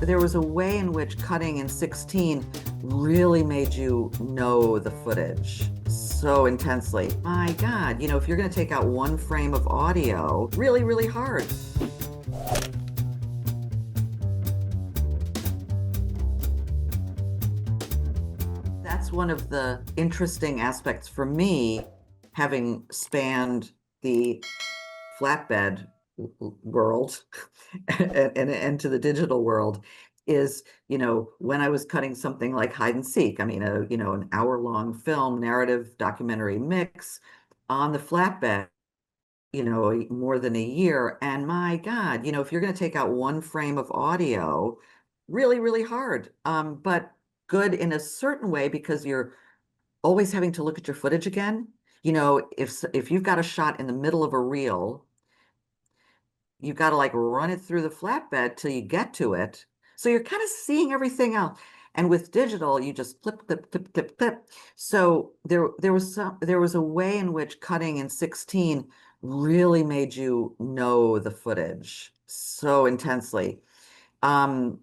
there was a way in which cutting in 16 really made you know the footage so intensely. My God, if you're going to take out one frame of audio, really, really hard. That's one of the interesting aspects for me, having spanned the flatbed world and to the digital world, is, when I was cutting something like hide and seek, I mean, an hour-long film, narrative, documentary mix on the flatbed, more than a year. And my God, if you're going to take out one frame of audio, really, really hard. But good in a certain way because you're always having to look at your footage again. If you've got a shot in the middle of a reel, you've got to like run it through the flatbed till you get to it. So you're kind of seeing everything else. And with digital, you just clip, clip, clip, clip, clip. So there was a way in which cutting in 16 really made you know the footage so intensely. Um,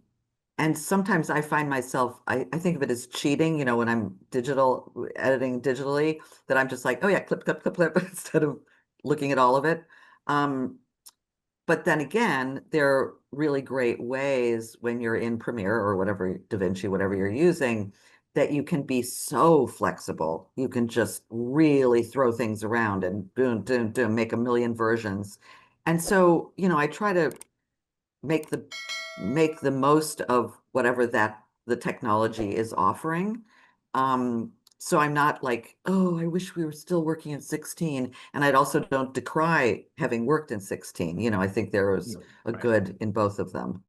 and sometimes I find myself, I think of it as cheating, when I'm editing digitally, that I'm just like, oh yeah, clip, clip, clip, clip, instead of looking at all of it. Um, but then again, there are really great ways when you're in Premiere or whatever, DaVinci, whatever you're using, that you can be so flexible. You can just really throw things around and boom, boom, boom, make a million versions. And so, I try to make the make the most of whatever that the technology is offering. So I'm not like, oh, I wish we were still working in 16. And I also don't decry having worked in 16. I think there is a Right. good in both of them.